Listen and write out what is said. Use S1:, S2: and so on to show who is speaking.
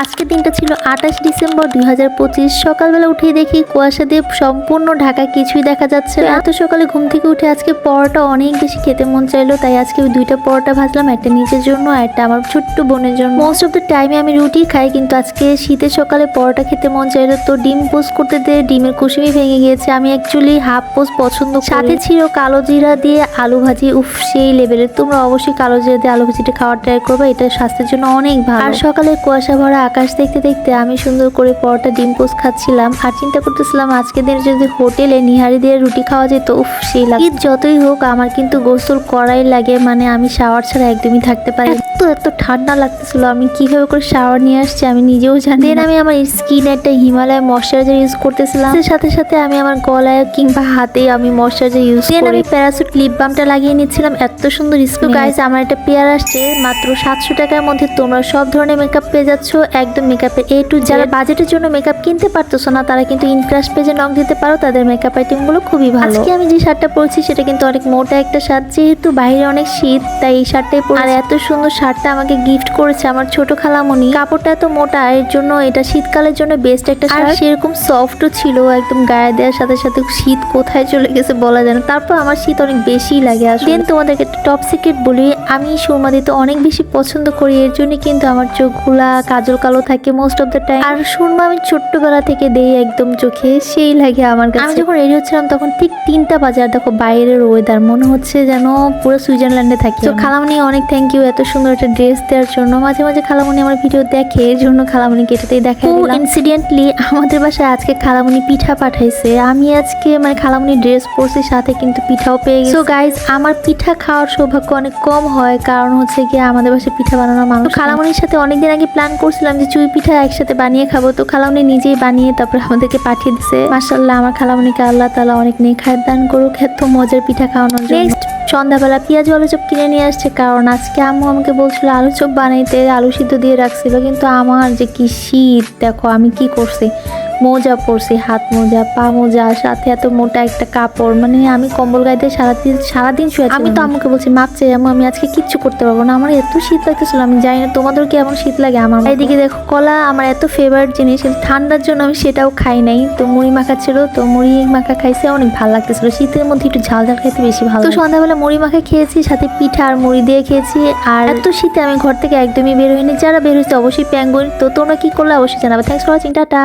S1: আজকে দিনটা ছিল 28 ডিসেম্বর 2025। সকালবেলা উঠে দেখি কুয়াশা দিয়ে সম্পূর্ণ ঢাকা, কিছুই দেখা যাচ্ছে না। এত সকালে ঘুম থেকে উঠে আজকে পরোটা অনেক বেশি খেতে মন চাইলো, তাই আজকে ওই 2টা পরোটা ভাজলাম, একটা নিজের জন্য আর একটা আমার ছোট্ট বোনের জন্য। মোস্ট অফ দ্য টাইমে আমি রুটি খাই, কিন্তু আজকে শীতের সকালে পরোটা খেতে মন চাইলো, তো ডিম পোস্ট করতে দিয়ে ডিমের কুসুমি ভেঙে গিয়েছে। আমি অ্যাকচুয়ালি হাফ পোস্ট পছন্দ করি। সাথে ছিল কালো জিরা দিয়ে আলু ভাজি, উফ সেই লেভেলের। তোমরা অবশ্যই কালো জিরা দিয়ে আলু ভাজিটা খাওয়ার ট্রাই করবে, এটা স্বাস্থ্যের জন্য অনেক ভালো। আর সকালে কুয়াশা ভরা আকাশ দেখতে দেখতে আমি সুন্দর করে পরোটা ডিম পোস্ট খাচ্ছিলাম আর চিন্তা করতেছিলাম আজকে দিন যদি হোটেলে নিহারি দিয়ে রুটি খাওয়া যেত, উফ সেই লাগে। ঈদ যতই হোক আমার কিন্তু গোসল করাই লাগে, মানে আমি শাওয়ার ছাড়া একদমই থাকতে পারি। এত ঠান্ডা লাগতেছিল, আমি কিভাবে করে শাওয়ার নিয়ে আসছি আমি নিজেও জানি। দেন আমি আমার স্কিনে একটা হিমালয় ময়শ্চারাইজার ইউজ করতেছিলাম, এর সাথে সাথে আমি আমার গলায় কিংবা হাতে আমি ময়শ্চারাইজার ইউজ করি। আমি প্যারাসুট লিপ বামটা লাগিয়ে নিচ্ছিলাম, এত সুন্দর স্কিন। গাইস আমার একটা পেয়ার আসছে মাত্র 700 টাকার মধ্যে, তোমরা সব ধরনের মেকআপ পেয়ে যাচ্ছ, একদম মেকআপের এ টু জেড। যারা বাজেটের জন্য মেকআপ কিনতে পারতেছো না তারা কিন্তু ইনক্রাশ পেজে নক দিতে পারো, তাদের মেকআপ আইটেম গুলো খুবই ভালো। আজকে আমি যে শার্টটা পরছি সেটা কিন্তু অনেক মোটা একটা শার্ট, যেহেতু বাইরে অনেক শীত তাই এই শার্টটাই পরছি। আর এত সুন্দর শার্টটা আমাকে গিফট করেছে আমার ছোট খালামণি। কাপড়টা এত মোটা, এর জন্য এটা শীতকালের জন্য বেস্ট একটা শার্ট। সেরকম সফটও ছিল, একদম গায়ে দেওয়ার সাথে সাথে শীত কোথায় চলে গেছে বলা যায় না। তারপর আমার শীত অনেক বেশি লাগে। আসলে দেন তোমাদেরকে একটা টপ সিক্রেট বলি, আমি সুরমা দিতে অনেক বেশি পছন্দ করি, এর জন্য কিন্তু আমার চোখগুলা কাজল কালো থাকে মোস্ট অফ দ্য টাইম। আর সুরমা আমি ছোট্টবেলা থেকে দেই একদম চোখে, সেই লাগে আমার কাছে। আমি যখন রেডি হচ্ছিলাম তখন ঠিক 3টা বাজে, আর দেখো বাইরের ওয়েদার মনে হচ্ছে যেন পুরো সুইজারল্যান্ডে থাকি। তো খালামণি অনেক থ্যাংক ইউ এত সুন্দর একটা ড্রেস দেওয়ার জন্য। মাঝে মাঝে খালামণি আমার ভিডিও দেখে, এর জন্য খালামণিকে এটাতেই দেখাই দিলাম। ইনসিডেন্টলি আমাদের বাসায় আজকে খালামণি পিঠা পাঠাইছে, আমি আজকে মানে খালামণি ড্রেস পরছি সাথে কিন্তু পিঠাও পেয়ে গেছি। সো গাইজ আমার পিঠা খাওয়ার সৌভাগ্য অনেক কম হয়, কারণ হচ্ছে কি আমাদের বাসায় পিঠা বানানোর মানুষ। খালামণির সাথে অনেকদিন আগে প্ল্যান করছিলাম যে চুই পিঠা একসাথে বানিয়ে খাবো, তো খালামণি নিজেই বানিয়ে তারপর আমাদেরকে পাঠিয়ে দিছে। মাশাআল্লাহ আমার খালামণিকে আল্লাহ তাআলা অনেক নেক হায়াত দান করুক, এত মজার পিঠা খাওয়ানোর জন্য। নেক্সট সন্ধ্যাবেলা পেঁয়াজ আলু চপ কিনে নিয়ে আসছে, কারণ আজকে আম্মু আমাকে বলছিল আলু চপ বানাইতে, আলু সিদ্ধ দিয়ে রাখছিল। কিন্তু আমার যে কি শীত, দেখো আমি কি করছি, মোজা পরছি, হাত মোজা পা মোজা, সাথে এত মোটা একটা কাপড়, মানে আমি কম্বল গায়ে সারাদিন শুয়ে। আমি তো আম্মুকে বলছি মাপ চাই আম্মু, আমি আজকে কিচ্ছু করতে পারবো না, আমার এত শীত লাগতেছিল। আমি জানি না তোমাদের কি এমন শীত লাগে, আমার এদিকে দেখো কলা আমার এত ফেভারিট জিনিস, কিন্তু ঠান্ডার জন্য আমি সেটাও খাই নাই। তো মুড়ি মাখা ছিল, তো মুড়ি মাখা খাইছে, অনেক ভালো লাগতেছিল। শীতের মধ্যে একটু ঝাল ঝাল খেতে বেশি ভালো। তো সন্ধ্যাবেলা মুড়ি মাখা খেয়েছি, সাথে পিঠা আর মুড়ি দিয়ে খেয়েছি। আর এত শীতে আমি ঘর থেকে একদমই বের হইনি, যারা বের হয়েছে অবশ্যই প্যাঙ্গুইন। তো তোমরা কি করলে অবশ্যই জানাবে। Thanks for watching, tata.